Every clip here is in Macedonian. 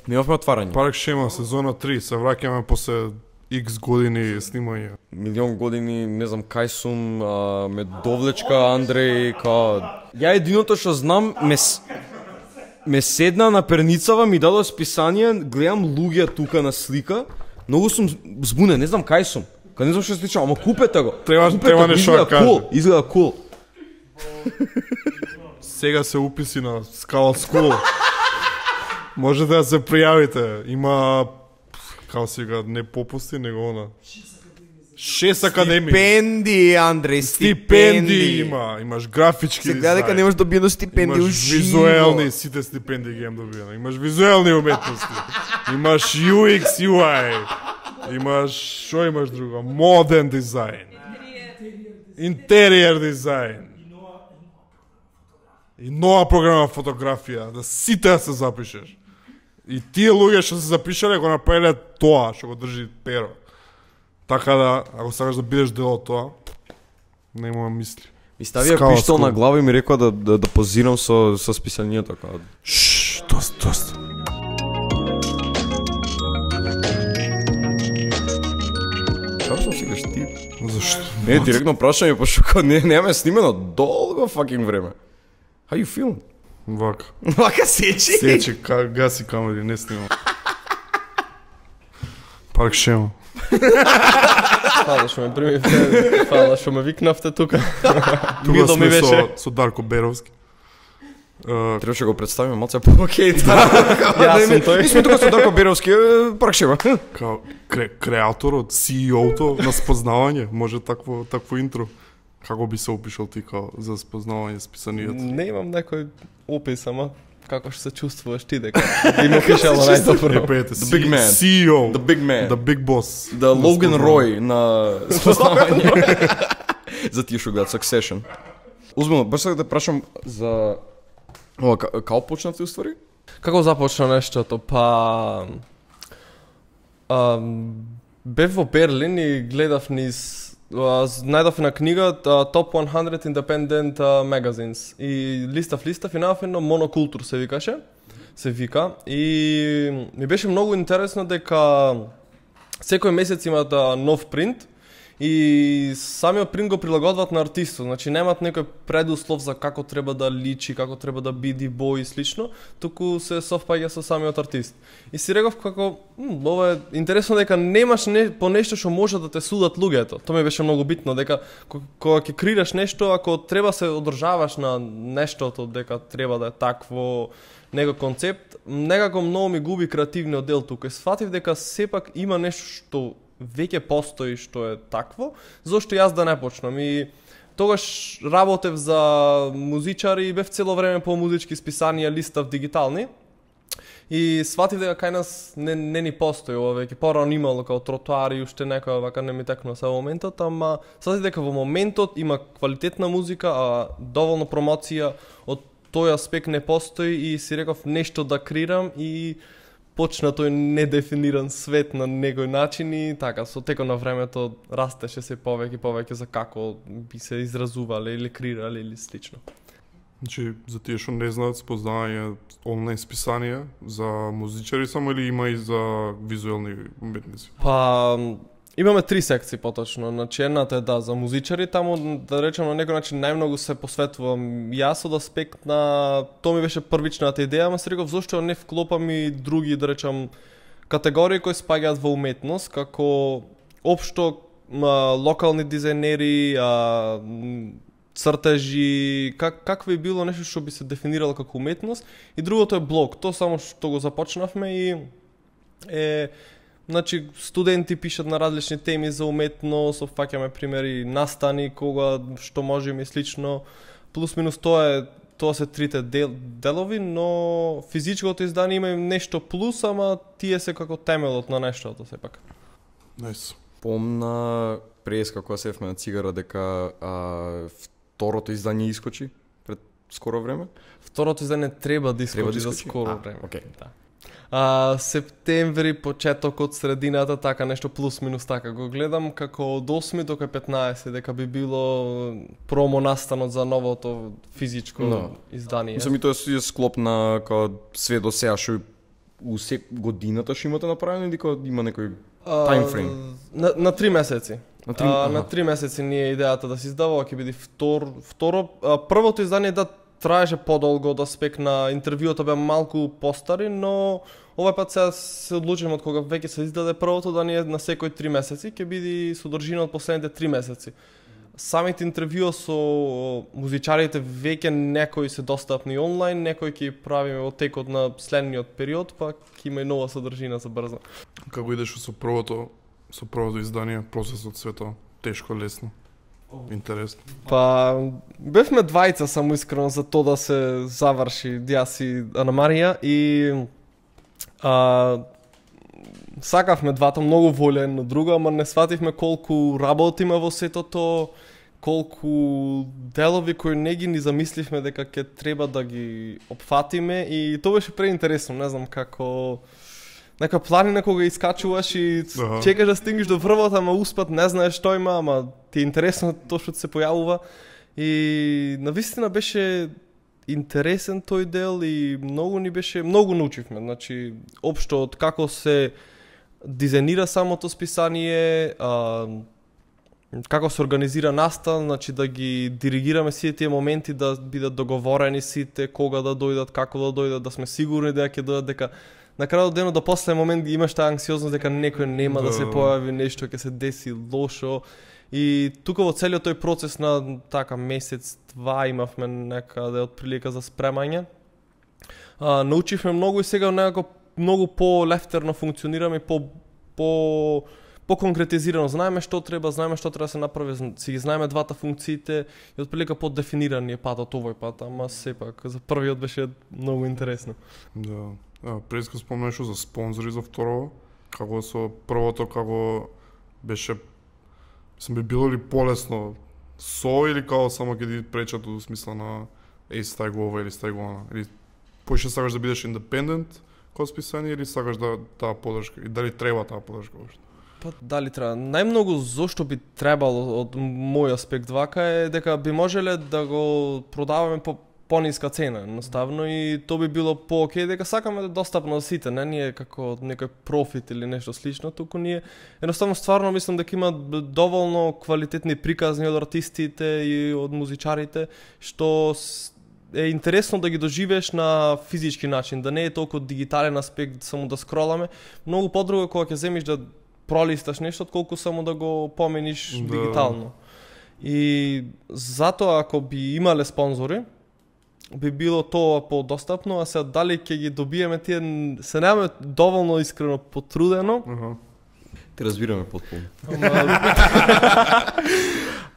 Немавме отварање. Парк Шема, сезона 3, се враќаме после X години снимање. Милион години, не знам кај сум, ме довлечка Андреј, Ја единото што знам, ме седна на перницава, ми дадо списание, гледам луѓе тука на слика, многу сум збунен, не знам кај сум. Кај не знам што се случува, ама купете го. Треба нешто да каже. Изгледа кул. Сега се уписи на Scala School. Можете да се пријавите. Има, како сега, не попусти, него она. 6 академии. Стипендии, Андреј, Стипендии има. Имаш графички Се гледа дека немаш добиено стипендии имаш уживо. визуелни, сите стипендии ги имам добиено. Имаш визуелни уметности. Имаш UX, UI. Имаш, шо имаш друго? Моден дизајн. Интериер дизајн. И нова програма фотографија, да сите да се запишеш. И тие луѓе што се запишале го направиле тоа што го држи перо. Така да, ако сакаш да бидеш дел од тоа, нема мисли. Ми ставија Scala пиштол School. на глава и ми рекоа да позирам со списанието. Доста. Како сум сега ти? Зашто? Не, директно прашање, пошто немаме снимено долго fucking време. How you feeling? Вака. Вака сечи? Сече, гаси камери, не снимам. Парк Шема. Фала што ме примивте, фала што ме викнавте тука. Тука Мило ми сме беше. со Дарко Беровски. Требаше го представиме малце по-окей. Јас сум тој. Ми сме тука со Дарко Беровски, Парк Шема. Као креаторот, CEO-то на спознавање, може такво интро. Како би се опишал ти као за спознавање списанијата? Не имам некој опис, ама како што се чувствуваш ти дека би ме опишало најдобро. Епете, The big man. CEO, The big man. the big boss. The Logan Roy на спознавање. За тие што гледат Succession. Узбилно, баш сакам да прашам за ова како почнавте уствари? Како започна нештото? Па бев во Берлин и гледав низ најдов на книга Top 100 Independent Magazines и листав и најдов едно монокултур се вика и ми беше многу интересно дека секој месец имаат нов принт и самиот принт го прилагодваат на артистот, значи немаат некој предуслов за како треба да личи, како треба да биде бој и слично, туку се совпаѓа со самиот артист. И си реков како, ова е интересно дека немаш по нешто што може да те судат луѓето. Тоа ми беше многу битно, дека кога ќе креираш нешто, ако треба се одржаваш на нештото, дека треба да е такво, него концепт, некако многу ми губи креативниот дел тука. И сфатив дека сепак има нешто што веќе постои што е такво, зошто јас да не почнам. И тогаш работев за музичари и бев цело време по музички списанија, листав дигитални. И сватив дека кај нас не ни постои ова веќе. Порано имало као тротоари, уште некоја вака не ми текнува се во моментот, ама сватив дека во моментот има квалитетна музика, а доволно промоција од тој аспект не постои и си реков нешто да креирам и почна тој недефиниран свет на некој начин и така, со текот на времето растеше се повеќе за како би се изразувале или креирале или слично. Значи, за тие што не знаат, спознавање онлайн списанија за музичари само или има и за визуелни уметници? Па, имаме 3 секции поточно. Значи, едната е за музичари, таму да речем на некој начин најмногу се посветувам јас од аспект на тоа ми беше првичната идеја, ама се реков зошто не вклопам и други, да речем, категории кои спаѓаат во уметност, како општо локални дизајнери, цртежи, какво е било нешто што би се дефинирало како уметност, и другото е блог. Тоа само што го започнавме и значи студенти пишат на различни теми за уметност, опфаќаме примери настани кога што можеме и слично. Плюс минус тоа се трите делови, но физичкото издание има нешто плюс, ама тие се како темелот на нештото сепак. Nice. Помна преска кога севме на цигара дека второто издание искочи пред скоро време. Второто издание треба да искочи за скоро време. Окей. Да. Септември, почетокот, средината, така нешто плюс минус така го гледам, како од 8 до 15 дека би било промо настанот за новото физичко издание. Мислам и тоа е склоп на као све до сега што у годината што имате направено или има некој таймфрейм? На 3 месеци. На 3 месеци ни е идејата да се издава, ќе биде второ. Првото издание да траеше подолго да спекна, интервјуата беа малку постари, но овој пат сега се одлучивме од кога веќе се издаде првото да ни е на секој 3 месеци, ќе биде содржина од последните 3 месеци. Самите интервјуа со музичарите веќе некои се достапни онлайн, некои ќе правиме во текот на следниот период, па ќе има и нова содржина за брзо. Како идеше со првото издание, процесот свето, тешко, лесно, интересно? Па, бевме двајца само искрено за тоа да се заврши јас и Ана Марија и сакавме двата многу волја едно друго, ама не свативме колку работа има во сетото, колку делови кои не ги ни замисливме дека ќе треба да ги опфатиме и тоа беше преинтересно, не знам како нека планина кога искачуваш и чекаш да стигнеш до врвот, ама успат не знаеш што има, ама ти е интересно тоа што се појавува и навистина беше интересен тој дел и многу научивме, значи општо од како се дизајнира самото списание, како се организира настан, значи да ги диригираме сите тие моменти да бидат договорени сите, кога да дојдат, како да дојдат, да сме сигурни дека ќе дојдат, дека на крајот денот до последен момент имаш таа анксиозност дека некој нема да се појави нешто, ќе се деси лошо. И тука во целиот тој процес на така месец-два имавме некаде отприлика за спремање. Научивме многу и сега некако многу по-лефтерно функционираме, по-конкретизирано. Знаеме што треба да се направи, си ги знаеме двата функциите и отприлика по-дефиниран е патот овој пат, ама сепак за првиот беше многу интересно. Да. Преска спомнеш за спонзори за второ, како со првото, како беше, би било ли полесно со или како само ќе ти пречат во смисла на стај го ова или стај го она, или поише сакаш да бидеш индепендент како списание или сакаш да таа поддршка и дали треба таа поддршка воопшто? Па дали треба? Најмногу зошто би требало од мој аспект вака е дека би можеле да го продаваме по пониска цена, едноставно, и тоа би било по-окей, дека сакаме да достапно за сите, не ние како некој профит или нешто слично, туку ние едноставно стварно мислам дека има доволно квалитетни приказни од артистите и од музичарите, што е интересно да ги доживееш на физички начин, да не е толку дигитален аспект само да скроламе, многу подруго кога ќе земиш да пролисташ нешто, отколку само да го помениш дигитално. И затоа ако би имале спонзори, би било тоа подостапно, а сега дали ќе ги добиеме тие, се немаме доволно искрено потрудено. Те разбираме потполно.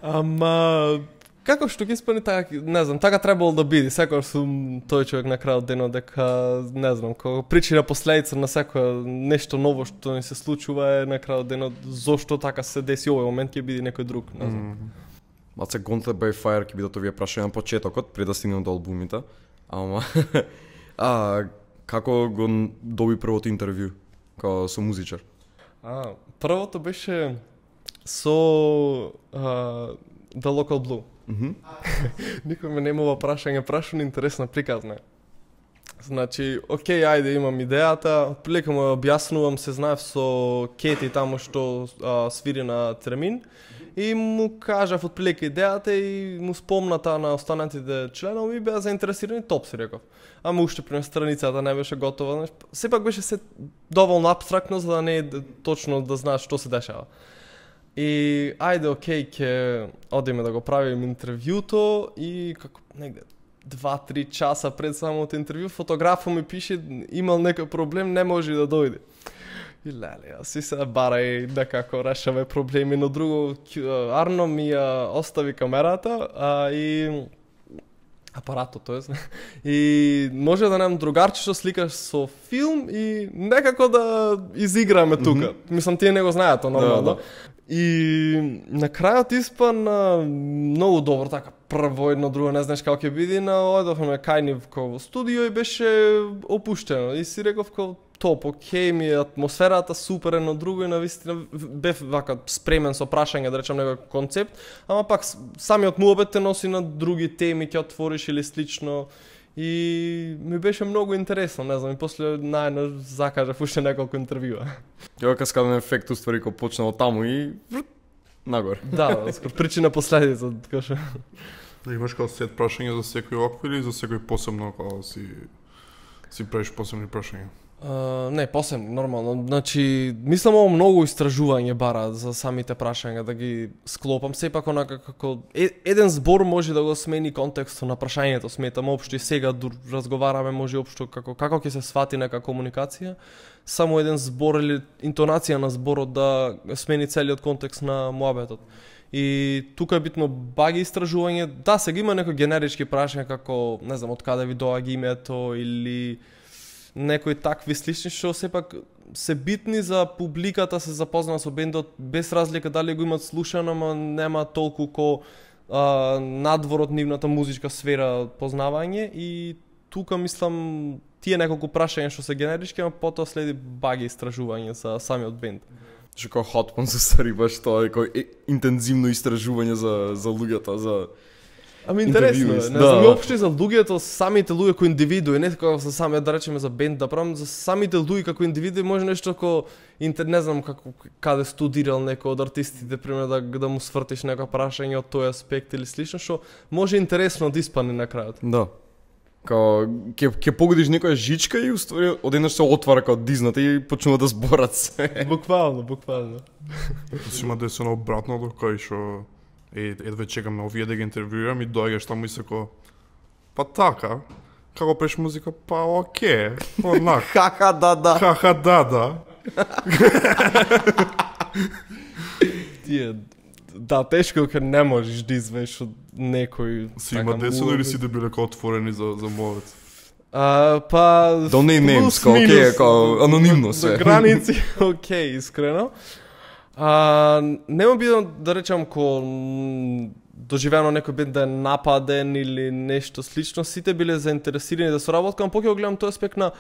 Ама како што ги испани така, не знам, така требало да биде. Секогаш сум тој човек на крајот денот дека не знам, кога причина последица на секоја нешто ново што ни се случува е на крајот денот зошто така се деси овој момент ќе биде некој друг, не знам. Маце Gauntlet by Fire ќе бидат овие прашања на почетокот, пред да стигнем до албумите. Ама како го доби првото интервју како со музичар? Првото беше со The Local Blue. Никој ме немува прашање интересна приказна. Значи, окей, ајде, имам идејата, отприлика му објаснувам, се знаев со Кети таму што свири на термин, и му кажав отприлика идејата и му спомната на останатите членови и беа заинтересирани, топ си реков. Ама уште при страницата не беше готова, сепак беше се доволно апстрактно за да не е точно да знаеш што се дешава. И ајде, окей, ќе одиме да го правим интервјуто и како негде 2-3 часа пред самото интервју фотографот ми пише имал некој проблем, не може да дојде. И леле, јас си се барај некако решаваме проблеми, но друго Арно ми ја остави камерата и апаратот, тоест. И може да немам другарче што сликаш со филм и некако да изиграме тука. Мислам, тие не го знаат, нормално. И на крајот испана многу добро, така прво едно друго не знаеш како ќе биде, одовме кај нив во студио и беше опуштено. И си реков како топ, окей ми е атмосферата, супер едно друго и навистина бев вака спремен со прашање, да речам некој концепт, ама пак самиот муабет те носи на други теми, ќе отвориш или слично. И ми беше многу интересно, не знам, и после наедно закажав уште неколку интервјуа. Ја каскаден ефект уствари кој почнал таму и нагоре. Да, скоро причина последица, така што. Имаш као сет прашања за секој оквир или за секој посебно као си правиш посебни прашања? Не, посебно, нормално. Значи, мислам ово многу истражување бара за самите прашања, да ги склопам. Сепак онака како еден збор може да го смени контекстот на прашањето, сметам општо и сега разговараме може општо како ќе се свати нека комуникација. Само еден збор или интонација на зборот да смени целиот контекст на муабетот. И тука е битно баги истражување. Да, сега има некои генерички прашања како, не знам, од каде ви доаѓа името или некои такви слични што сепак се битни за публиката се запознава со бендот без разлика дали го имат слушано, ама нема толку ко надвор од нивната музичка сфера познавање и тука мислам тие неколку прашања што се генерички, ама потоа следи баги истражување за самиот бенд. Што како Hotman се стари баш тоа е кој интензивно истражување за луѓето, за Ами интересно е, не да. знам, општо за луѓето, самите луѓе како индивидуи, не како за самиот да речеме за бенд да правам, за самите луѓе како индивидуи може нешто како не знам како каде студирал некој од артистите, пример да му свртиш некоја прашање од тој аспект или слично што може интересно да испадне на крајот. Да. Као ќе погодиш некоја жичка и уствари одеднаш се отвара као дизната и почнува да зборат се. Буквално. Си има десено обратното кај што едве чекам на овие да ги интервјуирам и доаѓаш таму и секо па така, како пеш музика, па оке, онак. Хаха, да. Хаха, да. Тие да, тешко кога не можеш да извеш од некој. Си има десено или си да биле као отворени за мовец? Па Don't name names, као окей, као анонимно се. До граници, окей, искрено. Нема бидам да речам ко доживено некој бенд да е нападен или нешто слично, сите биле заинтересирани да соработкам, поќе го гледам тој аспект на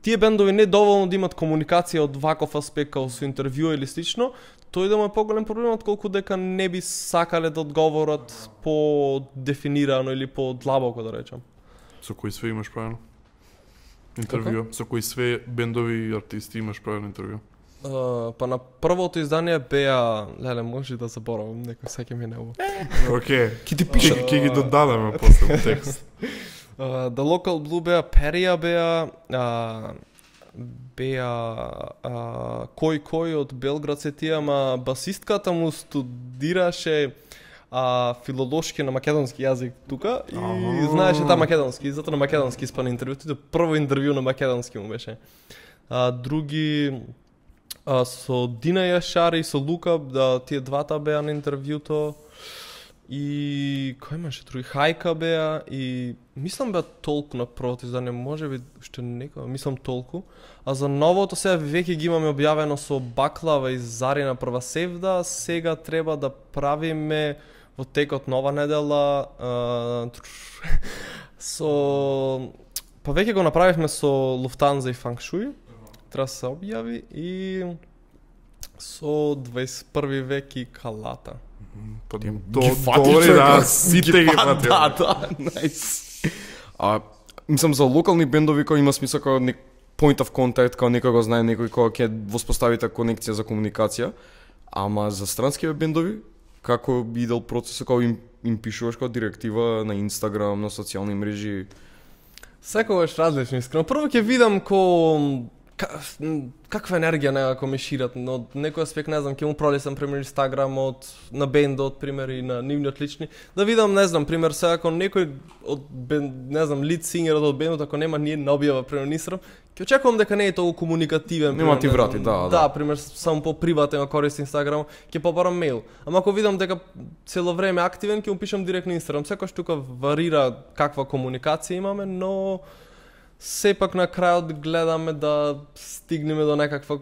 тие бендови не доволно да имат комуникација од ваков аспект како со интервју или слично, тој да му е поголем проблем отколку дека не би сакале да одговорат по дефинирано или по длабоко да речам. Со кои све имаш правено интервју? Со кои све бендови и артисти имаш правено интервју? Па на првото издание беа, леле, може да заборавам, некој сеќе ми нево. Окей. Ки ти пише. Ке ги додадеме после текст. The Local Blue беа, Перија беа, кој од Белград се тие, ама басистката му студираше филолошки на македонски јазик тука и знаеше та македонски, и затоа на македонски испана интервјуто, прво интервју на македонски му беше. Други со Дина Јашари и со Лука, тие двата беа на интервјуто. И кој имаше други? Хајка беа и мислам беа толку на првото издание, можеби уште некој, мислам толку. А за новото сега веќе ги имаме објавено со Баклава и Зарина Прва Севда, сега треба да правиме во текот нова недела па веќе го направивме со Луфтанза и Фангшуи. Треба да се објави и со 21 век и Калата. Добре, да, сите ги фатим. Да, најс. Мислам за локални бендови кои има смисла како point of contact, како некој го знае, некој кој ќе воспоставите конекција за комуникација. Ама за странски бендови, како би идел процесот, како им пишуваш како директива на Инстаграм, на социјални мрежи? Секогаш различно, искрено. Прво ќе видам каква енергија некако ме шират, но од некој аспект не знам, ќе му пролесам пример Инстаграмот на бендот, пример и на нивниот лични, да видам, не знам, пример сега ако некој од не знам, лид сингерот од бендот ако нема ни една објава пример на Инстаграм, ќе очекувам дека не е толку комуникативен. Нема ти врати, да. Да, пример само по приватен користи Инстаграм, ќе побарам мејл. Ама ако видам дека цело време активен, ќе му пишам директно Инстаграм. Секогаш тука варира каква комуникација имаме, но сепак на крајот гледаме да стигнеме до некаква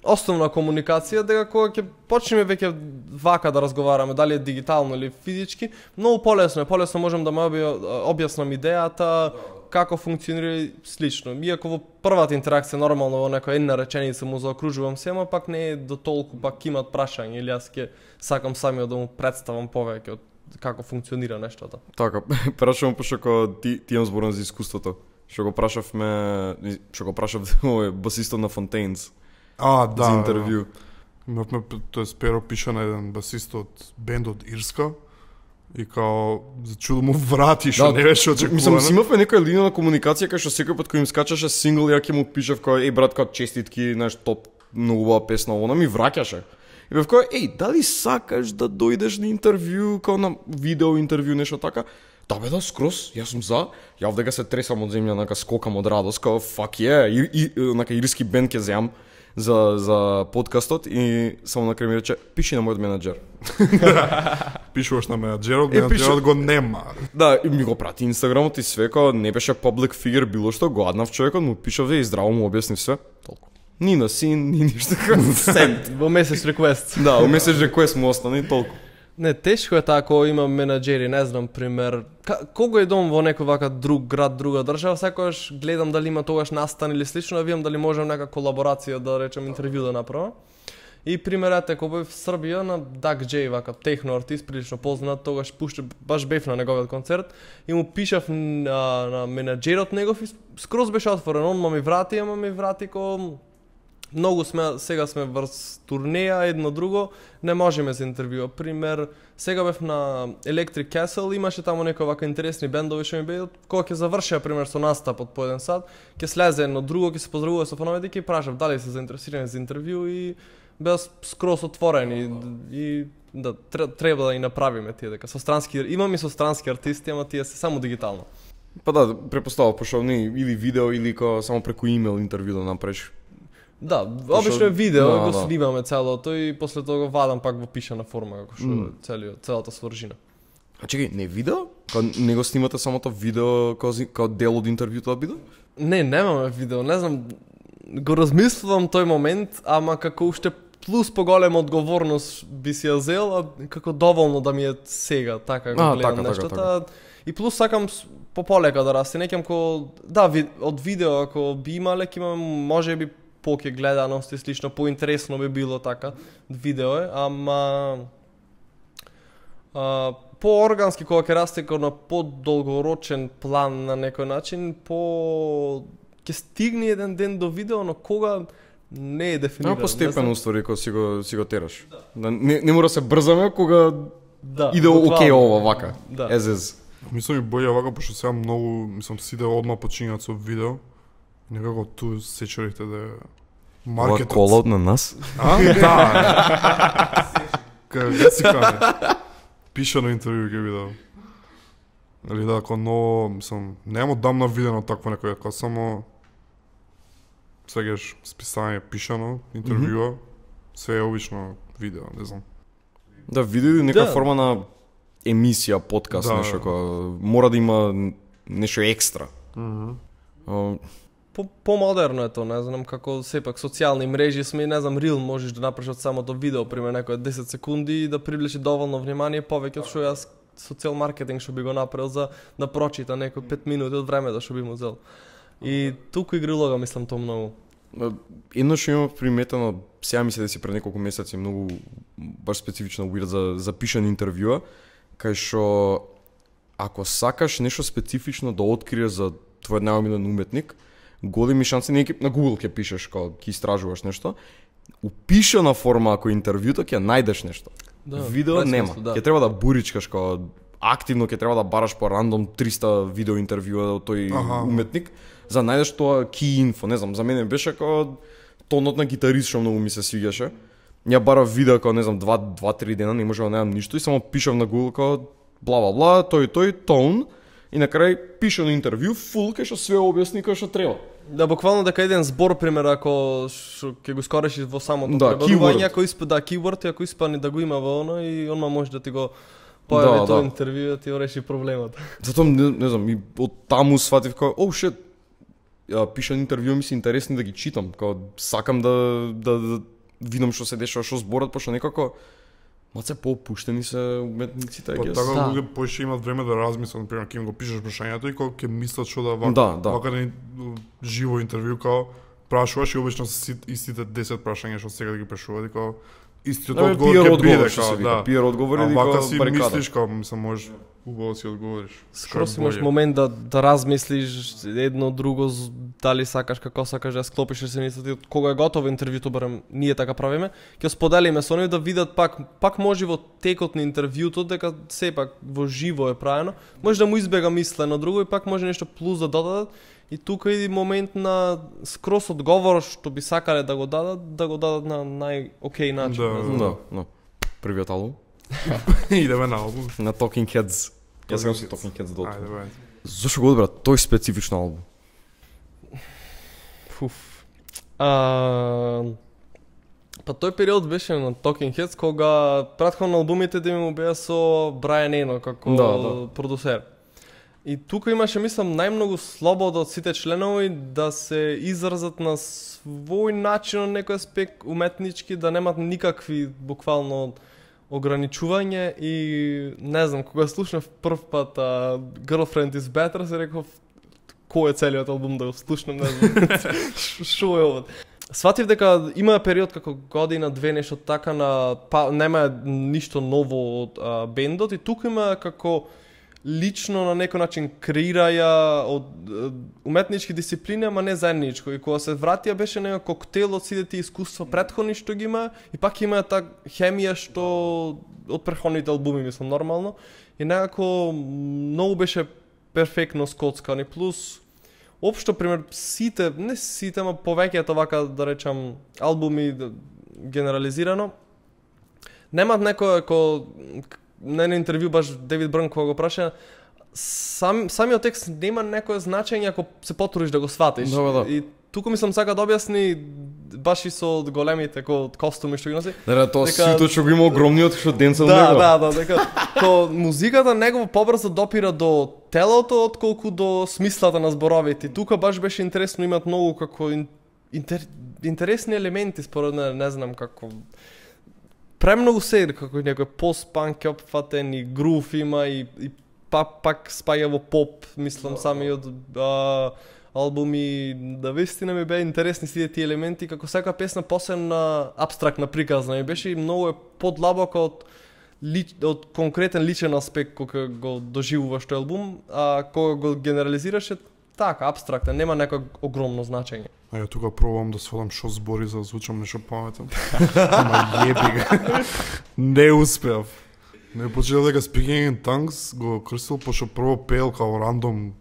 основна комуникација, дека кога ќе почнеме веќе вака да разговараме, дали е дигитално или физички, многу полесно можам да ме објаснам идејата, како функционира и слично. Иако во првата интеракција нормално во некоја една реченица му заокружувам се, ама пак не е до толку, пак имат прашање или јас ќе сакам самиот да му представам повеќе од како функционира нештото. Така, прашувам пошто кога ти имам зборен за искуството. Што го прашав овој басистот на Fontaines Да. за интервју. Имавме, тоест Перо пиша на еден басист од бенд од Ирска и као за чудо му врати што не беше очекувано. Мислам, си имавме некоја линија на комуникација кај што секој пат кој им скачаше сингл, ја ќе му пишав као брат, као честитки, знаеш, топ многу убава песна, она ми враќаше. И бев као дали сакаш да дојдеш на интервју, као на видео интервју, нешто така? Да бе, да, скроз, јас сум за. Ја овдека се тресам од земја, нака скокам од радост, као fuck yeah, нака ирски бенд ќе земам за подкастот и само на крај ми рече пиши на мојот менаџер. Пишуваш на менаџерот го нема. Да, и ми го прати инстаграмот и све, као не беше public figure, било што, го аднав човекот, му пишав и здраво му објасни све. Толку. Ни на син, ни ништо сент. Во месец реквест. Да, во месец реквест му остана и толку. Не, тешко е тако, имам менаџери, не знам, пример, кога идам во некој вака друг град, друга држава, секогаш гледам дали има тогаш настан или слично, да видам дали можам нека колаборација, да речем, интервју да направам. И пример, кога бев в Србија на Dak J, вака техно артист, прилично познат, тогаш баш бев на неговиот концерт и му пишав на менаџерот негов и скроз беше отворен, он ми врати ко многу сега сме врз турнеја, едно друго, не можеме за интервјуа. Пример, сега бев на Electric Castle, имаше таму некои вака интересни бендови што ми беа, кога ќе завршеа пример со настапот по еден сат, ќе слезе едно друго, ќе се поздравува со фановите и ќе прашав дали се заинтересирани за интервју и беа скроз отворени и да треба да и направиме тие дека со странски имаме со странски артисти, ама тие се само дигитално. Па да, препоставав пошто или видео или само преку имейл интервју да направиш. Да, обично е видео, да, го снимаме целото и после тоа го вадам пак во пишана форма како што целата свржина. А чекај, не видео? Не го снимате самото видео као дел од интервјуто биде? Не, немаме видео, не знам, го размислувам тој момент, ама како уште плюс поголема одговорност би си ја зел, а како доволно да ми е сега, така го гледам нештото. Така. И плюс сакам полека да расте, некам од видео ако би имале, можеби поќе гледаност и слично, поинтересно би било така, видео е, ама по-органски кога ќе расте на подолгорочен план на некој начин, ќе стигне еден ден до видео, но кога не е дефинирано. Постепено уствари кога си го тераш. Да, не мора се брзаме кога иде окей ова вака. Езез. Мислам и боја вака, пошто сега многу, сите одма почињаат со видео. Некако ту сечерихте да маркетот. Ова колот на нас? Да. Кај си каме. Пишано интервју ќе видео. Или да, ако ново, нема дамна видено такво некој, ако само сегаш списање пишано, интервјуа, се е обично видео, не знам. Да, видео и нека форма на емисија, подкаст, нешто кој мора да има нешто екстра. По-модерно е тоа, не знам, како сепак социјални мрежи сме, не знам, рил можеш да направиш од самото видео, пример некој 10 секунди и да привлече доволно внимание повеќе од што јас социјал маркетинг што би го направил за да прочита некој 5 минути од времето што би му зел. И туку игри улога, мислам, тоа многу. Едно што имам приметено, сега ми се деси пред неколку месеци многу баш специфично weird за пишан интервјуа, кај што ако сакаш нешто специфично да откриеш за твојот најомилен уметник, големи шанси на Google ќе пишеш кога ќе истражуваш нешто. Упишана форма ако интервјуто ќе најдеш нешто. Видео нема. Ќе треба да буричкаш кога активно ќе треба да бараш по рандом 300 видео интервјуа од тој уметник за најдеш тоа key info, не знам, за мене беше кога тонот на гитарист што многу ми се свиѓаше. Ја барав видео кога не знам 2-3 дена не можев да најдам ништо и само пишав на Google кога бла бла бла, тој тон и на крај пишав на интервју фул кај што све објасни кај што треба. Да, буквално дека еден збор, пример, ако ќе го скорешиш во самото пребарување, ако испада keyword, ако испадне да го има во оно и онма може да ти го појави тоа интервју, ти реши проблемот. Затоа не знам, и од таму сватив како, shit, пишан интервју ми се интересни да ги читам, како сакам да видам што се дешава, што зборат, пошто некако маце поопуштени се уметниците, Па така луѓе поише имаат време да размислат, например, кога го пишеш прашањето и кога ќе мислат што да вака живо интервју, као прашуваш и обично се истите 10 прашања што сега да ги прашуваат и као Истиот Да, одговор PR ќе одговор, биде, што се као, вика. да. PR одговор А или вака као си барикада. мислиш, као, мислам, можеш убаво си одговориш. Скоро Што си е имаш боље. момент да размислиш едно друго, дали сакаш, како сакаш да склопиш реченицата и кога е готово интервјуто, барем ние така правиме, ќе споделиме со нив да видат пак може во текот на интервјуто дека сепак во живо е правено, може да му избега мислено друго и пак може нешто плюс да додадат. И тука иде момент на скрос одговор што би сакале да го дадат на нај-окей начин. Да. не знам. Да. Првиот албум Идеме на албум. на Talking Heads. Јас сакам со Talking Heads да Ајде, отворам. бе. Зошто го одбра тој специфично албум? Фуф. Па тој период беше на Talking Heads кога претходно албумите да му беа со Брайан Ено како Да. продусер. И тука имаше, мислам, најмногу слобода од сите членови да се изразат на свој начин на некој аспект уметнички, да немат никакви буквално ограничување и не знам, кога слушнав прв пат Girlfriend is Better, се реков кој е целиот албум да го слушнам, не знам. Шо е ова? Сватив дека има период како година-две нешто така нема ништо ново од бендот и тука има како лично на некој начин креираја од уметнички дисциплини, ама не заедничко. И кога се вратија беше некој коктел од сите тие искуства претходни што ги има и пак има таа хемија што од претходните албуми, мислам, нормално. И некако многу беше перфектно скоцкани. Плюс општо пример не сите, ама повеќето вака да речам албуми генерализирано немаат некој на едно интервју баш Девид Брн кога го праша самиот текст нема некое значење ако се потрудиш да го сватиш. Да. И туку мислам сака да објасни баш и со големите костуми што ги носи. Да, тоа Дека- сито што го има огромниот што денца Да, дека то музиката негово побрзо допира до телото отколку до смислата на зборовите. И тука баш беше интересно, имаат многу како интересни елементи според мене, не знам како премногу се како и некој пост-панк опфатен и грув има и пак спаѓа во поп, мислам самиот албуми, да вистина ми беа интересни сите тие елементи, како секоја песна посебна абстрактна приказна и беше и многу подлабоко од конкретен личен аспект кога го доживуваш тој албум, а кога го генерализираше така абстрактен, нема некој огромно значење. А ја тука пробувам да свалам шо збори за да звучам нешто паметен. Ама јеби го. Не успеав. Не почнав дека Speaking in Tongues го крстил пошто прво пеел као рандом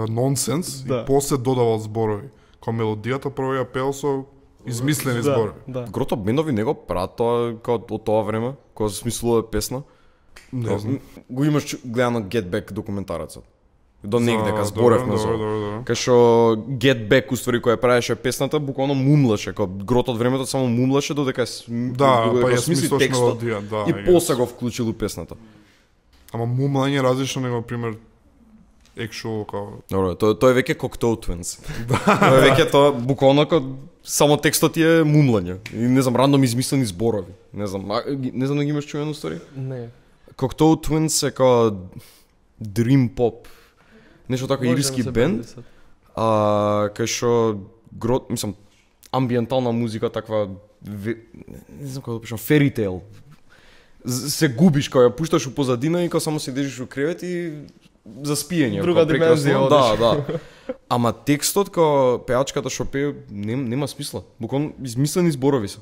нонсенс Да. и после додавал зборови. Као мелодијата прво ја пеел со измислени зборови. Да. Грото бендови не го прават тоа као од тоа време, кога се смислува песна. Не знам. Го имаш гледано Get Back документарецот. До За- негде зборевме за. добро. Кај што Get Back уствари која правеше песната, буквално мумлаше, као грото од времето само мумлаше додека Да, па ја смисли смислош текстот мелодија, да. и ја. после го вклучил у песната. Ама мумлање различно него пример actual као Добро, тоа е веќе Cocteau Twins. Тоа е веќе тоа буквално као само текстот ти е мумлање. И не знам, рандом измислени зборови. Не знам да ги имаш чуено стори? Не. Cocteau Twins е као Dream Pop. Нешто така Може ирски да се бенд. бенди сад. Кај што мислам амбиентална музика таква не знам како да пишам fairy tale. Се губиш кога ја пушташ у позадина и кога само седиш у кревет и за спиење. Друга као прекрасно. димензија Да. Ама текстот као пеачката што пее нема смисла. Буквално измислени зборови се.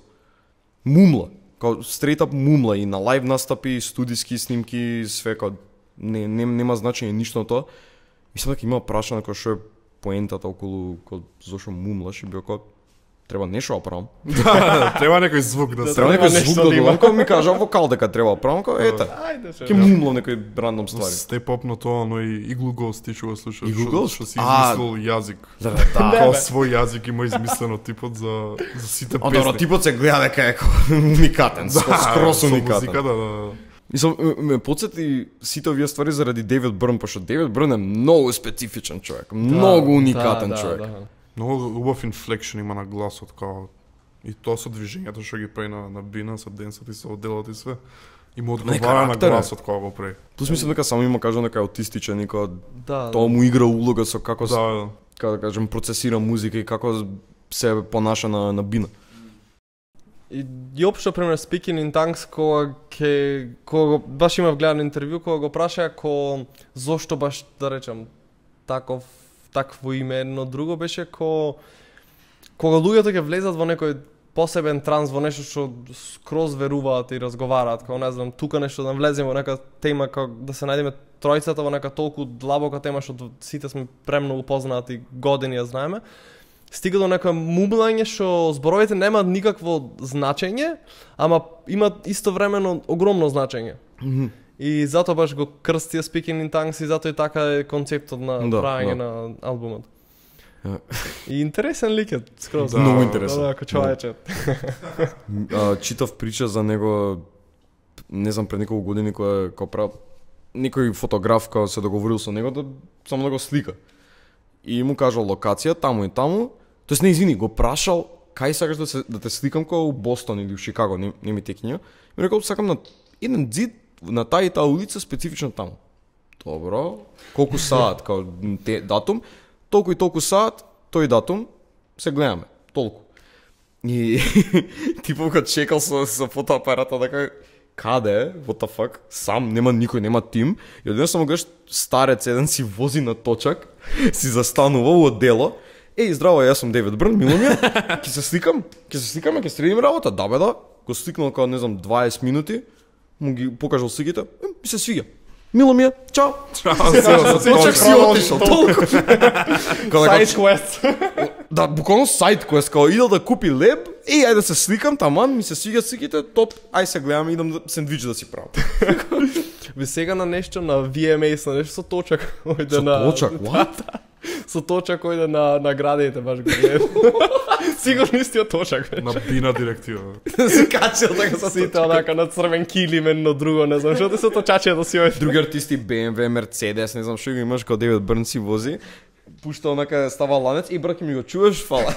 Мумла. Као straight up мумла и на лайв настапи, студиски снимки, све као нема значење ништо на тоа. Мислам дека има прашање кој што е поентата околу зошто мумлаш и био као треба нешто да правам. треба некој звук да се. Треба Треба некој нешто звук да да има. додам, кога ми кажа вокал дека треба да правам, као ете. Ајде се. Ќе мумлам некои рандом ствари. Степ оп на тоа, но и Igloo Ghost ти што го слушаш. Igloo што- Ghost? Што си А, измислил јазик. Да. Као свој јазик има измислено типот за сите А песни. добро, типот се гледа дека е уникатен, скрос со уникатен. музика, да. Мислам, ме потсети сите овие ствари заради Девид Брн, пошто Девид Брн е многу специфичен човек, многу уникатен човек. Многу убав инфлекшн има на гласот, као и тоа со движењето што ги прави на бина, со денсот и со одделот и све. И му одговара на карактер е. гласот кога го прави. Плюс мислам дека само има кажано дека е аутистичен и кога Да. тоа му игра улога со како Да, како да кажем процесира музика и како се понаша на бина. И општо пример Speaking in Tongues кога баш имав гледан интервју кога го прашаа зошто баш да речам такво име, едно друго беше кога луѓето ќе влезат во некој посебен транс, во нешто што скроз веруваат и разговараат, како не знам, тука нешто да влеземе во нека тема, како да се најдеме тројцата во нека толку длабока тема што сите сме премногу познати години ја знаеме. Стига до некој мумлање што зборовите немаат никакво значење, ама имаат истовремено огромно значење. И затоа баш го крстија Speaking in Tongues и затоа и така е концептот на правење на албумот. И интересен лик е, скроз. Многу интересен. Како човече. Читав прича за него, не знам, пред неколку години кога прав некој фотограф кога се договорил со него да само да го слика. И му кажал локација таму и таму. Тоест не извини, го прашал кај сакаш да те сликам кога у Бостон или у Шикаго, не ми текнија. Ми рекол сакам на еден зид на таа и таа улица специфично таму. Добро. Колку саат као датум? Толку и толку саат, тој датум, се гледаме. Толку. И типов кога чекал со фотоапарата дека каде, what the fuck, сам, нема никој, нема тим. И одеднаш само гледаш старец еден си вози на точак, си застанува у одело. Еј, здраво, јас сум Дейвид Брн, мило ми е. Ќе се сликаме, ќе средим работа. Да бе да. Го сликнал као не знам 20 минути, му ги покажал сликите, ми се свиѓа. Мило ми е, чао. Точак си отишол, толку. Side quest. Да, буквално side quest, као идел да купи леб, ајде да се сликам, таман, ми се свиѓа сликите, топ, ај се гледаме, идам сендвич да си правам. Ви сега на нешто на VMAs, на нешто со точак. Со точак, what? Со точак ојде на наградите, баш го гледам. Сигурно истиот точак. На бина директива. Се качил така со Сите онака на црвен килим, едно друго, не знам, што се точачија да си ојде. Други артисти, BMW, Mercedes, не знам што го имаш, као Дейвид Брн си вози. Пушта онака, става ланец и браке ми го чуваш, фала.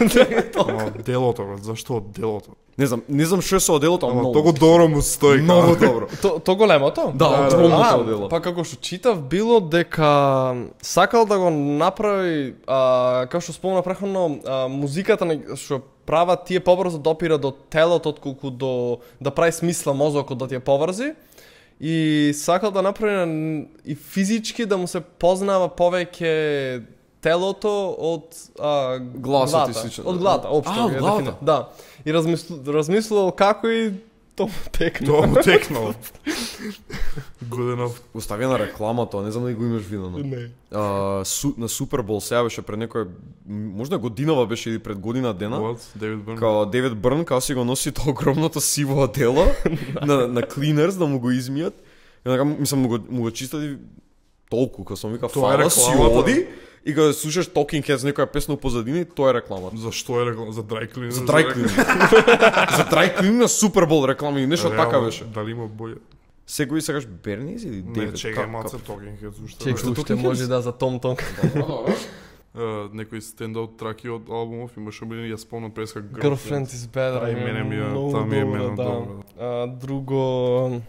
Делото, брат, зашто делото? Не знам што е со оделото, ама Толку добро му стои. Многу добро. То големото? Да, огромното одело. Па како што читав било дека сакал да го направи, како што спомна претходно, музиката што прават тие побрзо допира до телото отколку до да прави смисла мозокот да ти ја поврзи. И сакал да направи и физички да му се познава повеќе телото од гласот и слично. Од глата, општо. Од глата. Да. И размислувал како и тоа Тоа му текнал. Годинов. Оставија на рекламата, не знам дали го имаш видено. Не. На Супербол сега беше пред некој, можда годинава беше или пред година дена. What? Дейвид Брн. Као Дейвид Брн, као си го носи тоа огромното сиво одело на Cleaners да му го измијат. И онака, мислам, му го чистат толку, као сам вика, Тоа е фала си рекламата. оди и кога слушаш Talking Heads некоја песна у позадини, тоа е рекламата. Зашто е реклама? За dry cleaner? За dry cleaning. За dry cleaning на Супербол реклама и нешто така беше. Дали има боље? Секој сакаш Бернис или Дейвид? Не, чекај маце Talking Heads уште. Чек, уште може да за Том Том. Некои стендаут траки од албумов имаше били, ја спомнам преска Girlfriend is better. Та и мене ми е, многу та ми е добра, мене да. добра. Друго...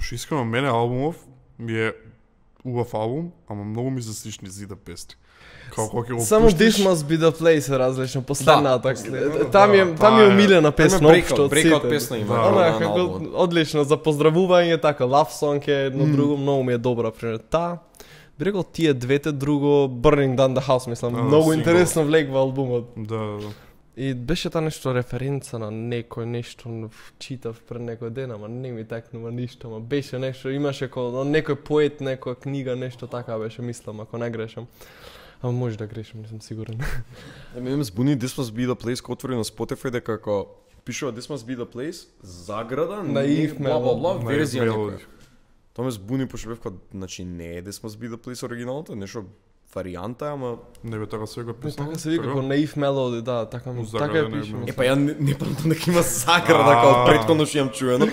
Што искрено мене албумов ми е убав албум, ама многу ми се слични зида песни. Како кога ќе го Само пуштиш, This Must Be The Place е различно, последната. Да, Там е умилена песна општо од Breakout сите. песна има. Да, Она на како албумот. одлично за поздравување така, love song е едно друго, многу ми е добра пример. Би рекол тие двете, друго Burning Down the House, мислам, многу сингл. интересно влегва албумот. Да. И беше та нешто референца на некој нешто читав пред некој ден, ама не ми текнува ништо, ама беше нешто, имаше како некој поет, некоја книга, нешто така беше, мислам, ако не грешам. Ама може да грешам, не сум сигурен. Мене ме збуни This Must Be The Place кога отвори на Spotify дека како пишува This Must Be The Place, заграда, На не, Eve бла бла бла, Melody. верзија На Eve некоја. Melody. Тоа ме збуни пошто бев како, значи не е This Must Be The Place оригиналната, нешто варијанта, ама Не бе така сега Но писано. така се вика како Naive Melody, да, така Но така заграда е не е пише. Melody. па ја не памтам дека има заграда како претходно што имам чуено.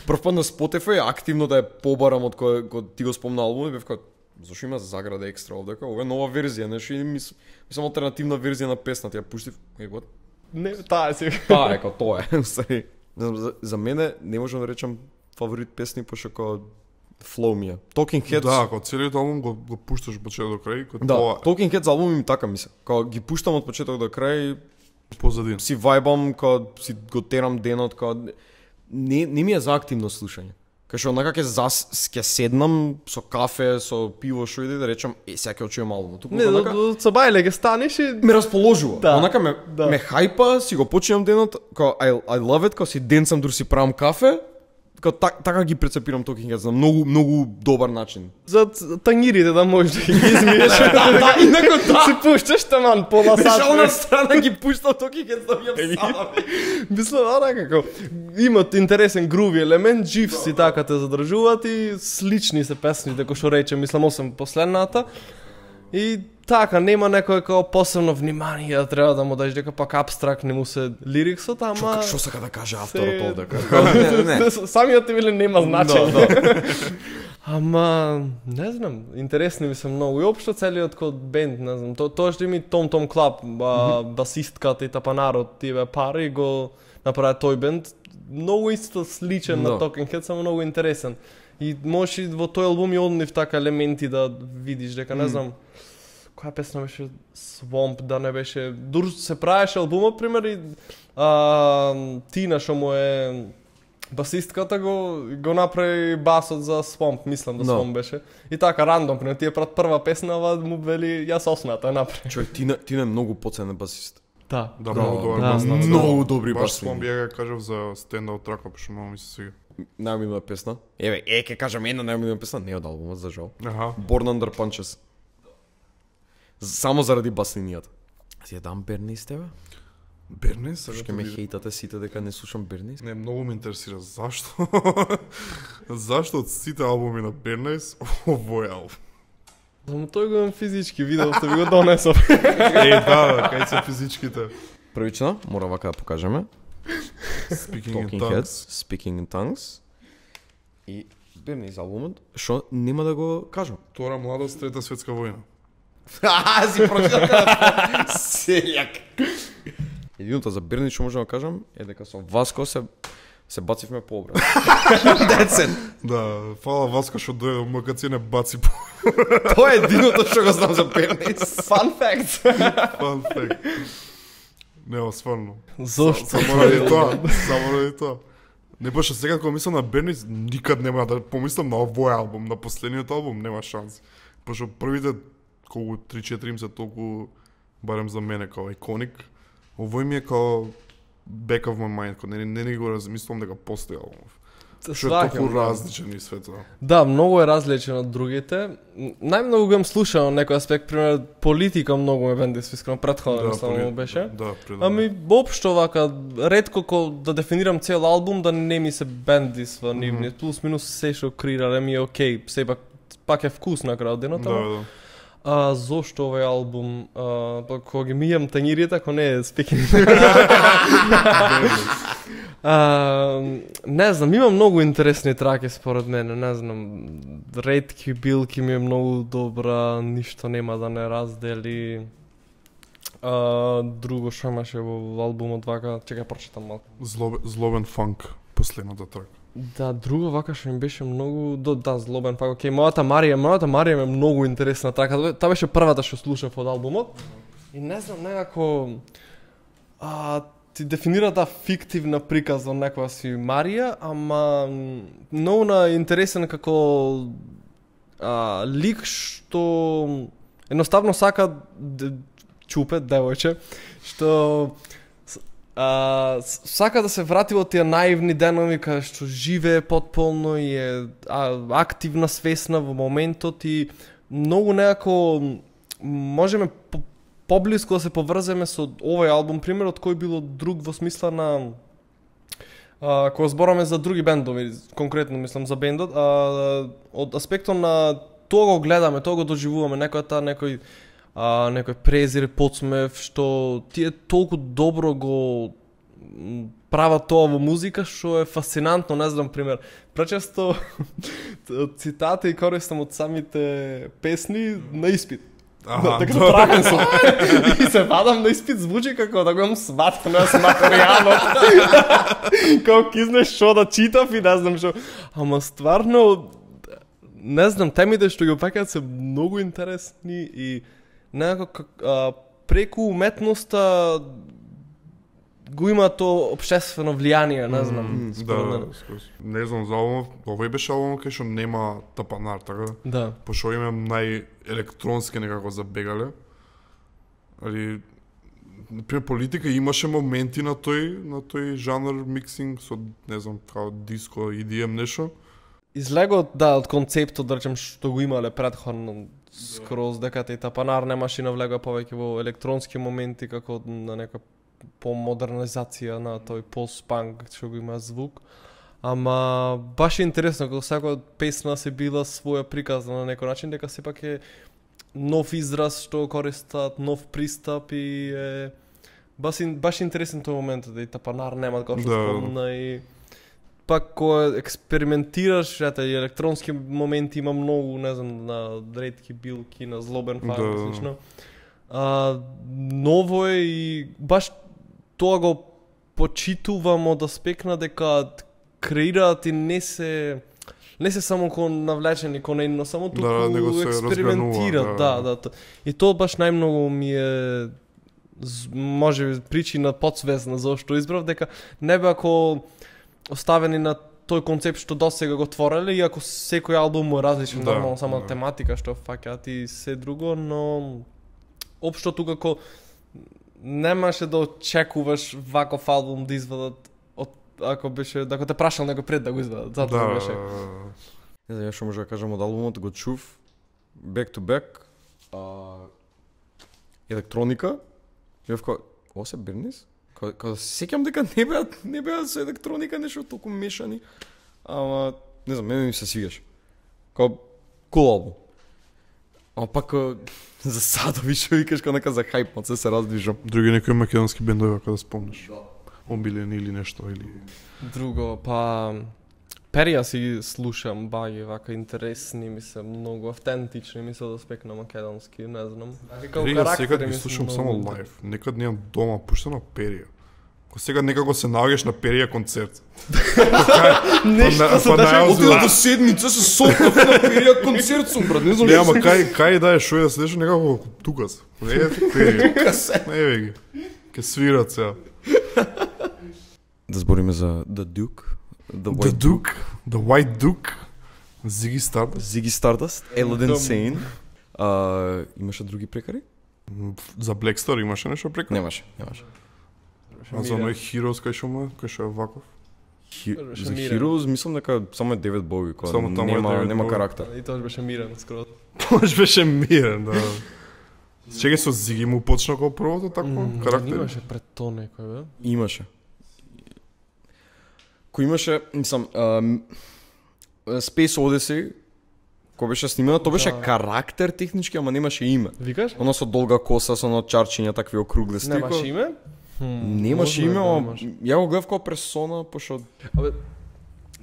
Прв пат на Spotify активно да ја побарам од кога ти го спомна албумот, бев како зашо има заграда екстра овде, како ова е нова верзија, нешто и мислам алтернативна верзија на песната, ја пуштив. What? Не, таа си. Таа е, тоа е, устари. Не знам, за мене не можам да речам фаворит песни, пошто како Flow ми е. Talking Heads. Да, кога целиот албум го пушташ од почеток до крај, кога Да, тоа Talking Heads албум ми така мисля. Кога ги пуштам од почеток до крај, позадин. си вајбам, кога си го терам денот, кога не ми е за активно слушање. Кај што онака ќе седнам со кафе, со пиво, шо иде да речам, сега ќе чујам албумот. Туку Не, онака до Цабајле ге станеш и... ме расположува. Да, Онака да. ме хајпа, си го починам денот, кога I love it, кога си денцам дури си правам кафе, кога така ги прецепирам Talking Heads на многу добар начин. За тангирите да можеш да ги измиеш. Да, инако да. Си пушташ таман пола сат. Шална страна ги пуштам Talking Heads да бијам сам. Мислам, како имат интересен груви елемент, жив си така те задржуваат и слични се песните, кој што рече, мислам 8 последната. И така, нема некој како посебно внимание да треба да му дадеш дека пак абстрактни му се лириксот, ама... Што сака да каже авторот овде? Не. Самиот ти биле нема значење. Да. Ама, не знам, интересни ми се многу. И општо целиот код бенд, не знам, тоа што ми Том Клаб, басистката и тапанарот, тие пари го направи тој бенд, многу исто сличен на Talking Heads, само многу интересен. И можеш и во тој албум и однив така елементи да видиш дека не знам која песна беше Swamp, да не беше дур се правеше албумот пример и Тина што му е басистката го направи басот за Swamp, мислам да Swamp беше. И така рандом пример тие прат прва песна, ава му вели јас осмата направи. Човек, Тина е многу поценен басист. Да. Да, многу добар да, бас. многу добри Баш баси. спомнам ја кажав за Stand Out Track, пошто многу ми се свига. Најмилна песна. Еве, ќе кажам една најмилна песна, не од албумот, за жал. Аха. Born Under Punches. Само заради баслинијата. Си ја дам Бернис тебе? Бернис? Што ме хейтате сите дека не слушам Бернис? Не, многу ме интересира зашто. Зашто од сите албуми на Бернис овој албум? Само тој го имам физички, видел што ви го донесов. Да, кај се физичките. Првично, мора вака да покажеме. Speaking in Talking tongues. Heads, Speaking in Tongues. И Бернис албумот, што нема да го кажам. Втора младост, трета светска војна. Си прочитате сејак. Единото за Бернис што можам да кажам е дека со Васко се бацивме по обрат. That's it. Да, фала Васко што дојде во МКЦ не баци по. Тоа е единото што го знам за Бернис. Fun fact. Fun fact. Не, стварно. Зошто? Само ради тоа. Не пошто сега кога мислам на Бернис, никад нема да помислам на овој албум, на последниот албум, нема шанс. Пошто првите колку 3-4 им се толку барем за мене као иконик. Овој ми е као back of my mind, кога не го размислам дека постои албум. Што е толку различен и свето. Да, многу е различен од другите. Најмногу го имам слушал некој аспект, пример политика многу ме бендис, искрено претходно само беше. Да, Ами општо вака ретко да дефинирам цел албум да не ми се бендисва нивни. Плюс минус се што креирале ми е окей, сепак пак е вкус на крајот денот. Да. Зошто овој албум, кога ги мијам тангирите, ако не е Speaking. Не знам, има многу интересни траки според мене, не знам, ретки билки ми е многу добра, ништо нема да не раздели. Друго што имаше во албумот вака, чекај прочитам малку. Злобен фанк, последната трака. Да, друго вака што ми беше многу, злобен фанк, окей, мојата Марија ми е многу интересна трака, таа беше првата што слушав од албумот. И не знам, некако ти дефинира таа фиктивна приказна некоја си Марија, ама многу интересен како лик што едноставно сака чупе, девојче, што сака да се врати во тие наивни денови каде што живее потполно и е активна, свесна во моментот и многу некако можеме поблиску да се поврземе со овој албум, примерот кој било друг во смисла на кога збораме за други бендови, конкретно мислам за бендот, од аспектот на тоа го гледаме, тоа го доживуваме, некој презир, подсмев, што тие толку добро го прават тоа во музика, што е фасцинантно, не знам, пример. Пречесто цитати користам од самите песни на испит. Така да правен сум. И се вадам на испит, звучи како да го имам сватено с материјалот. Како кизнеш што да читав и не знам што. Ама стварно, не знам, темите што ги опаќаат се многу интересни и некако преку уметноста го има то општествено влијание, не знам. Да, не знам за овој беше албум кај што нема тапанар, така Да. пошто има најелектронски некако забегале. Али например политика имаше моменти на тој жанр миксинг со не знам као диско EDM нешто. Излего од концептот да речем што го имале претходно скроз дека и тапанар немаше навлега повеќе во електронски моменти како на нека помодернизација на тој пост-панк што го има звук. Ама баш е интересно како секоја песна се била своја приказна на некој начин дека сепак е нов израз што користат, нов пристап и е баш интересен тој момент да и тапанар нема како што спомна и пак кога експериментираш, и електронски моменти има многу, не знам, на ретки билки, на злобен фанк и слично. Ново е и баш тоа го почитувам од аспект дека креираат и не се само навлечени кон едно, само туку експериментират, да. И тоа баш најмногу ми е може причина подсвесна зашто избрав дека не бе ако оставени на тој концепт што досега го твореле, иако секој албум му е различен, нормално само тематика што фаќаат и се друго, но општо тука како немаше да очекуваш ваков албум да извадат ако беше дека те прашал некој пред да го извадат, затоа беше. Не знам, што може да кажам од албумот, го чув back to back електроника. Јавко, ова се Бернис? Кога се сеќам дека не беа со електроника нешто толку мешани. Ама не знам, мене ми се свигаш. Као кул албум. Ама пак за сада више викаш кога нека за хајп, се раздвижам. Други некои македонски бендови кога да спомнеш. Омилени или нешто или друго, па Перија си слушам баги вака интересни, ми се многу автентични, ми се да спек на македонски, не знам. Перија секад ги слушам само лайв. Некад немам дома пуштено Перија. Ко сега некако се наоѓаш на Перија концерт. Нешто се даше отидов до седмица се сопнав на Перија концерт сум брат, не знам. Не, ама кај да е шој да седеш некако тукас. Перија. Еве ги. Ке свират сега. Да збориме за The Duke. The Duke, The White Duke, Ziggy Stardust. Ziggy Stardust, Elodin Sane. Имаше други прекари? За Black Star имаше нешто прекари? Немаше. А за оној Heroes кај што е ваков? За Heroes мислам дека само е Девид Боуи, кој нема карактер. И тоа беше мирен скоро. Тоа беше мирен, да. Чеки со Зиги му почна како првото тако карактер? Имаше пред тоа некој, бе? Имаше. Кој имаше, мислам, Space Odyssey, кој беше снимено, тоа беше карактер технички, ама немаше име. Викаш? Оно со долга коса, со оно чарчиња, такви округлести. Немаше име? Немаше име, ама ја го гледав како персона, пошто...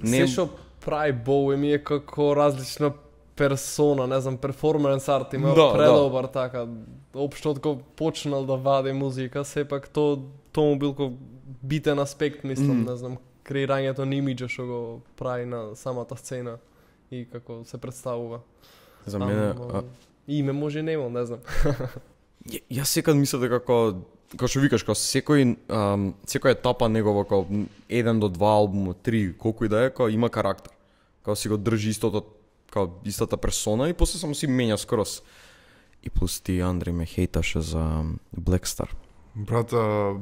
Се што прави Боуи ми е како различна персона, не знам, перформанс арт има предобар така. Општо како почнал да вади музика, сепак тоа му бил како битен аспект, мислам, не знам, креирањето на имиџа што го прави на самата сцена и како се представува. За мене име може и нема, не знам. Јас секад мислам дека како што викаш, како секоја етапа негова како 1 до 2 албума, 3, колку и да е, како има карактер. Како си го држи истата персона и после само си менја скрос. И плюс ти Андреј ме хейташе за Black Star. Брата,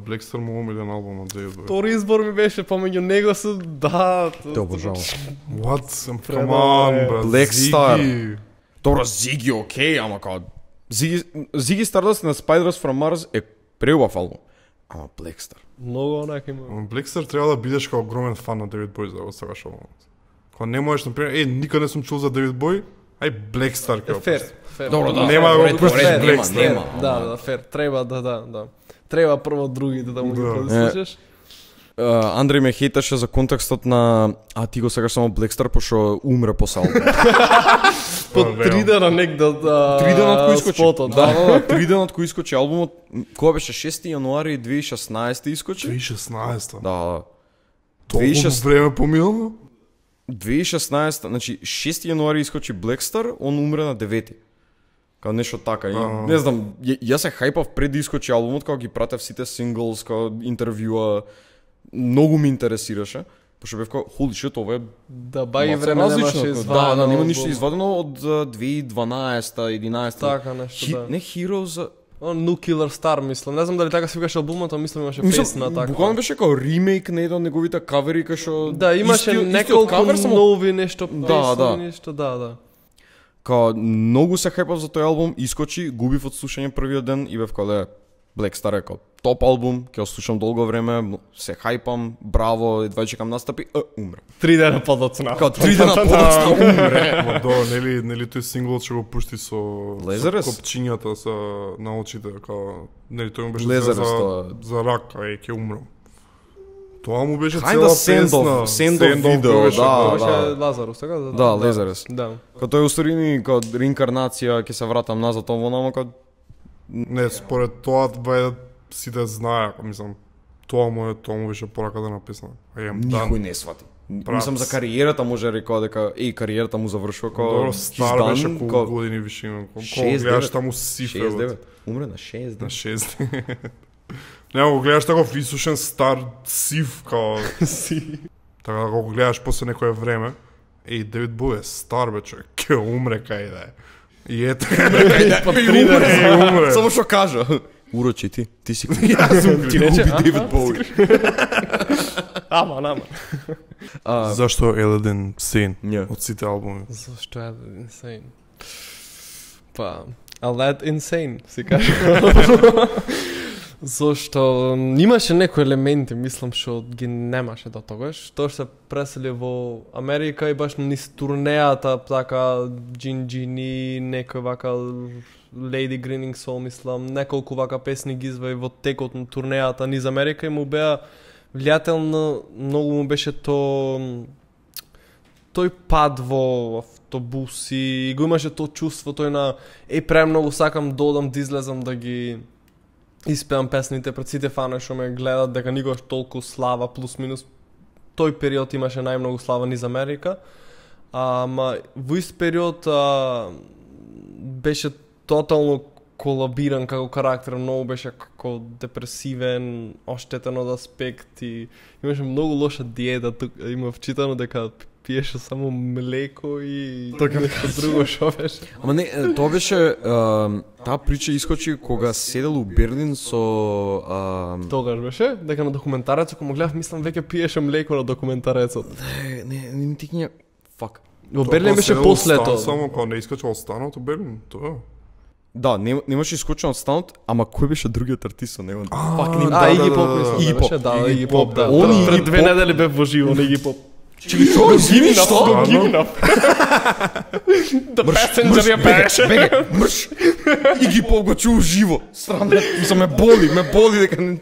Black Star му омилен албум од David Bowie. Втори избор ми беше помеѓу него со Те обожавам. What? Come on, брат. Black Star. Добро, Ziggy, окей, ама како Ziggy Stardust на Spiders from Mars е преубав албум. Ама Black Star. Многу онака има. Black Star треба да бидеш како огромен фан на David Bowie за да го сакаш албумот. Кога не можеш, например, никад не сум чул за David Bowie, ај Black Star како. Фер. Добро, да. Нема да го пуштиш Black Star. Нема. Да, фер. Треба да. Треба прво другите да му ги послушаш. Андреј ме хейташе за контекстот на ти го сакаш само Black Star пошто умре после албум. По 3 дена некда 3 денот кој искочи. Да, 3 денот кој искочи албумот, кога беше 6 јануари 2016 искочи? 2016. Да. Толку време поминало? 2016, значи 6 јануари искочи Black Star, он умре на 9. Као нешто така. И, не знам, јас се хајпав пред да искочи албумот, као ги пратев сите синглс, као интервјуа, многу ми интересираше. Пошто бев као, holy shit, ова е Да, бај малце време различно. немаше извадено. Да, нема ништо извадено од 2012-та, 11-та. Така нешто, да. Не Heroes, New Killer Star, мислам. Не знам дали така се викаше албумот, а мислам имаше песна така. буквално беше као ремейк на еден од неговите кавери, кај што Да, имаше истиот неколку кавер, само нови нешто песни, да. нешто, да. као многу се хајпав за тој албум, искочи, губив од слушање првиот ден и бев као Black Star е као топ албум, ќе го слушам долго време, се хајпам, браво, едва чекам настапи, умре. 3 дена подоцна. Као 3 дена подоцна умре. Ма да, нели тој синглот што го пушти со Lazarus? копчињата на очите, као нели тој му беше Lazarus, тоа. за рак, ќе умрам. Тоа му беше Kinda цела песна. send-off видео, беше, да. Беше Лазарус, така? Да, Lazarus. Да. Као тој устарини као реинкарнација, ќе се вратам назад ово нама као Не, според тоа сите знаеа, мислам, тоа му беше порака да написано. никој не свати. Прав. Мислам за кариерата може рекоа дека кариерата му завршува као Добро, he's стар done, беше као колку години више има. Колку 6-9. гледаш таму сифе. 6-9. Умре на 6 На 6. Не, го гледаш таков исушен стар сив, као... Така да го гледаш после некое време, Девид Боwie е стар бе човек, ке умре кај да е. И ете, умре. Само што кажа. Урочи ти си ти рече, губи Девид Боуи. Ама. Зашто Еледен Сейн Не. од сите албуми? Зашто е insane? Па, Led Insane, си кажа. Зашто имаше некои елементи, мислам, што ги немаше до тогаш. Тоа што се пресели во Америка и баш низ турнејата, така, Джинджини, некој вака Lady Grinning Soul, мислам, неколку вака песни ги изваи во текот на турнејата низ Америка и му беа влијателно, многу му беше тој пад во автобуси, и го имаше тоа чувство, тој на премногу сакам да одам да излезам да ги испеам песните пред сите фанови што ме гледат, дека никогаш толку слава плюс минус. Тој период имаше најмногу слава низ Америка. Ама во ист период беше тотално колабиран како карактер, многу беше како депресивен, оштетен од аспект и имаше многу лоша диета, има вчитано дека пиеше само млеко и нешто друго што беше. Ама не, тоа беше таа прича искочи кога седел у Берлин со Тогаш беше дека на документарецот кога му гледав, мислам веќе пиеше млеко на документарецот. не ми тикња фак. Во Берлин беше после тоа. Само кога не искачал од станот у Берлин, тоа. Да, немаше искочен од станот, ама кој беше другиот артист со него? Иги Поп мислам. Иги Поп. Да, Иги Поп, да. Он и Пред Иги 2 Поп. недели бев во живо на Иги Поп. Што го зими што? Го гигнав. The Passenger ја пееше. Беге, мрш. Иги Поп го чу живо. Странно, мислам ме боли дека не...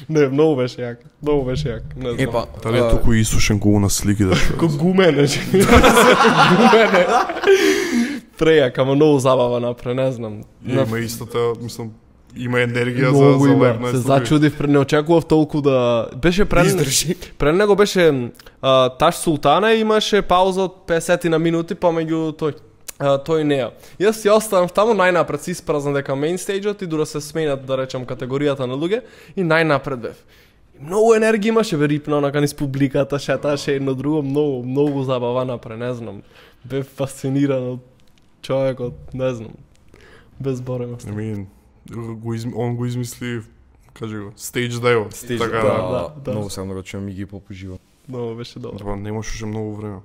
Не, многу беше јак. Многу беше јак. Не знам. Епа, Дали е толку исушен колку на слики да Ко гумене, гумене. Прејак, ама многу забава напре, не знам. Има истата, мислам, има енергија Многу за има. лайв на Се зачудив, не очекував толку да... Беше пред него беше Таш Султана и имаше пауза од 50 на минути помеѓу тој неа. Јас си останав таму најнапред, си испразна дека мейн стејџот и дура се сменат, да речем, категоријата на луѓе и најнапред бев. И многу енергија имаше, бе рипна онака низ публиката, шеташе едно друго, многу забава напред, не знам. Бев фасциниран од човекот, не знам. Без збореност. Он го измисли, кажи го, стейдж дайвот. Така да. Многу сакам да го чуам Иги Поп уживо. Многу беше добро. Треба, немаш уште многу време.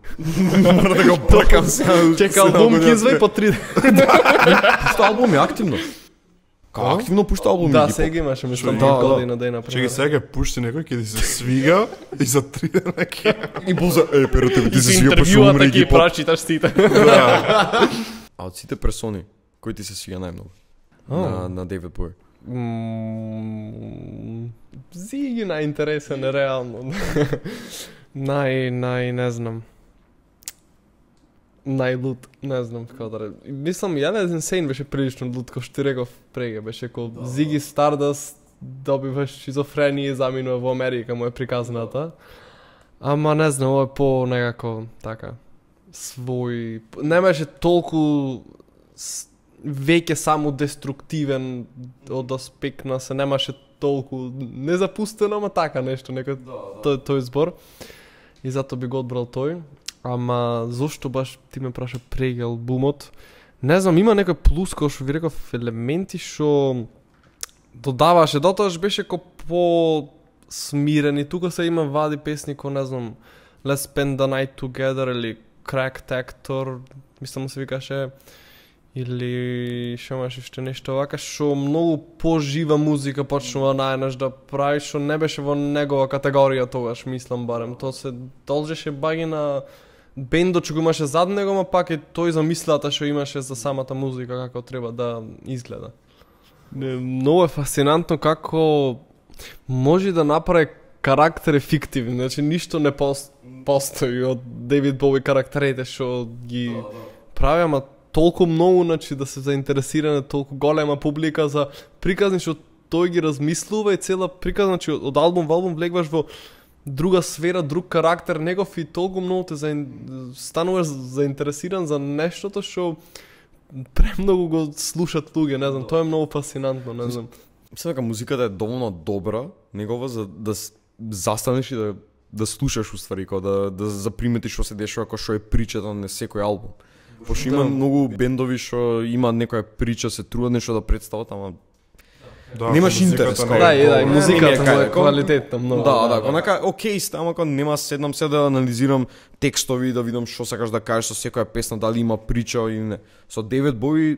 Мора да го бркам сега. Чека албум ги изваи по 3 Пушта албуми активно. Као активно пушта албуми Да, Иги Поп. сега имаше, мислам, Да, година ден напред. Чеки сега ќе пушти некој ќе ти се свига и за 3 дена ќе. И буза, перо тебе ти И се си свија па што умре интервјуата Иги ги Поп. прочиташ сите. А од сите персони, кој ти се свија најмногу? На Дейвид Боуи. Зиги најинтересен е реално. Не знам. Најлут, не знам како да речам. Мислам, Еледен Insane беше прилично лут, кој што ти реков преге, беше ко Зиги Стардаст добиваш шизофренија и заминува во Америка, му е приказната. Ама не знам, ова е по некако така свој, немаше толку веќе само деструктивен од аспект на се, немаше толку незапустено, ама така нешто, нека тој збор. И затоа би го одбрал тој. Ама зошто баш ти ме праша преги албумот? Не знам, има некој плюс кој што ви реков елементи што додаваше, дотоаш беше ко по смирен и тука се има вади песни кој не знам Let's Spend the Night Together или Cracked Actor, мислам се викаше, или што имаше уште нешто вака што многу пожива музика почнува најнаш да прави што не беше во негова категорија тогаш, мислам барем. Тоа се должеше баги на бендот што го имаше зад него, ма пак е тој замислата што имаше за самата музика како треба да изгледа. Многу е фасцинантно како може да направи карактери фиктивни, значи ништо не постои од Дейвид Боуи карактерите што ги прави, ама толку многу, значи да се заинтересиране толку голема публика за приказни што тој ги размислува и цела приказна, значи од албум во албум влегваш во друга сфера, друг карактер негов и толку многу те стануваш заинтересиран за нештото што премногу го слушат луѓе, не знам, тоа е многу фасцинантно, не знам. Мислам дека музиката е доволно добра негова за да застанеш и да слушаш уствари, да заприметиш што се дешава, како што е причата на секој албум. Пошто има многу бендови што има некоја прича, се трудат нешто да представат, ама немаш интерес. Да, и музиката е квалитетна многу. Да, онака окей сте, ама нема седнам се да анализирам текстови, да видам што сакаш да кажеш со секоја песна, дали има прича или не. Со Дейвид Боуи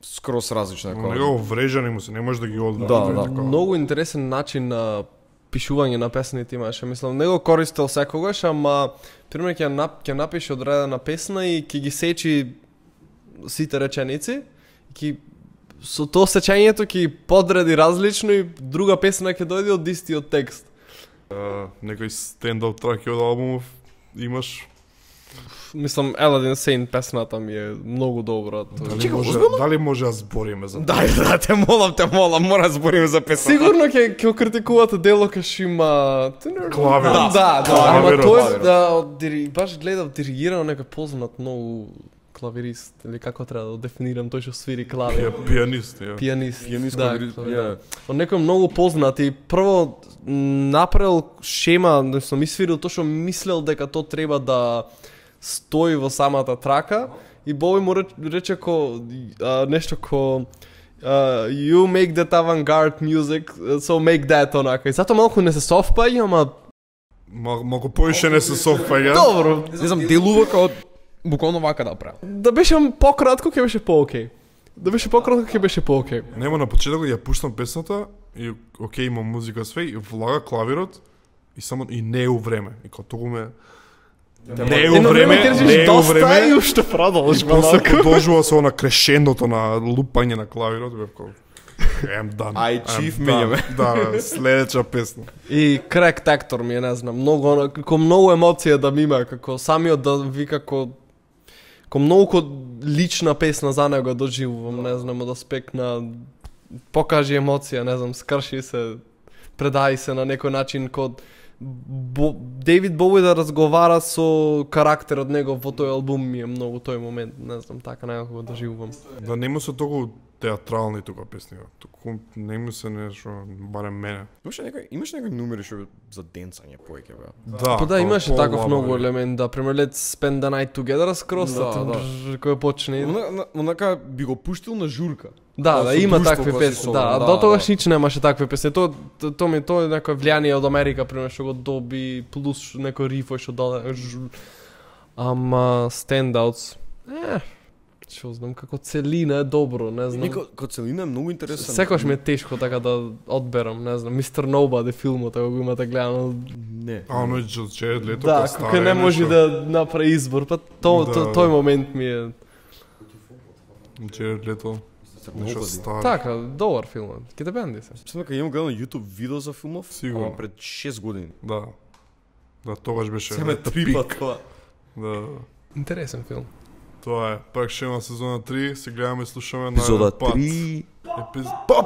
скрос различна. Него врежани му се, не може да ги одбрани. Да. Многу интересен начин на пишување на песните имаше. Мислам, не го користел секогаш, ама пример ќе напише одредена песна и ќе ги сечи сите реченици, ќе со тоа сечењето ќе подреди различно и друга песна ќе дојде од истиот текст. Некој стендап траки од албумов имаш? Мислам, Aladdin Sane песната ми е многу добра. Дали може да збориме за тоа? Да, те молам, мора да збориме за песната. Сигурно ќе критикувате дело кај што има клавир. Да, ама тој баш гледав диригирано некој познат многу клавирист, или како треба да дефинирам тој што свири клавир. Пианист, Пианист, да. Он некој многу познат и прво направил шема, односно ми свирил тоа што мислел дека тоа треба да стои во самата трака и Боуи му рече нешто you make that avant-garde music, so make that онака. И затоа малку не се совпаѓа, ама малку поише не се совпаѓа. Добро. Не знам, делува како буквално вака да прави. Да беше пократко ќе беше поокей. Нема на почетокот ја пуштам песната и окей има музика све и влага клавирот и само и не е у време. И како толку ме не е у време. И уште продолжи После продолжува со она крешендото на лупање на клавирот, бев како I'm done. Chief менјаме. Да, следеча песна. И Cracked Actor ми е, не знам, многу емоција да ми има, како самиот да ви како многу лична песна за него доживувам, не знам, од аспект на покажи емоција, не знам, скрши се, предај се на некој начин код Дейвид Боуи да разговара со карактерот него во тој албум ми е многу тој момент, не знам, така некако го доживувам. Да нема се толку театрални тука песни, туку нема се нешто, барем мене. Имаш некои номери што за денцање повеќе беа. Да. Па да, имаше таков многу елемент, да, пример Let's Spend the Night Together скросат, кој почне. Онака би го пуштил на журка. Да, има такви песни, да, до тогаш нич немаше такви песни. Тоа е некој влијание од Америка, пример што го доби плюс некој риф што даде. Ама Standouts. Што знам, како целина е добро, не знам. Како целина е многу интересен. Секогаш ми е тешко така да одберам, не знам, Mr. Nobody филмот, ако го имате гледано. Не. Оно Джеред Лето да, како не може да направи избор, па тој момент ми е. Джеред Лето. Нешто стар. Така, добар филм. Ке те бенди се. Мислам дека имам гледано YouTube видео за филмов, сигурно пред 6 години. Да. Да, тогаш беше. Се ме трипа тоа. Да. Интересен филм. Тоа е. Пак ще има сезона 3, се гледаме и слушаме на епизода 3. Па!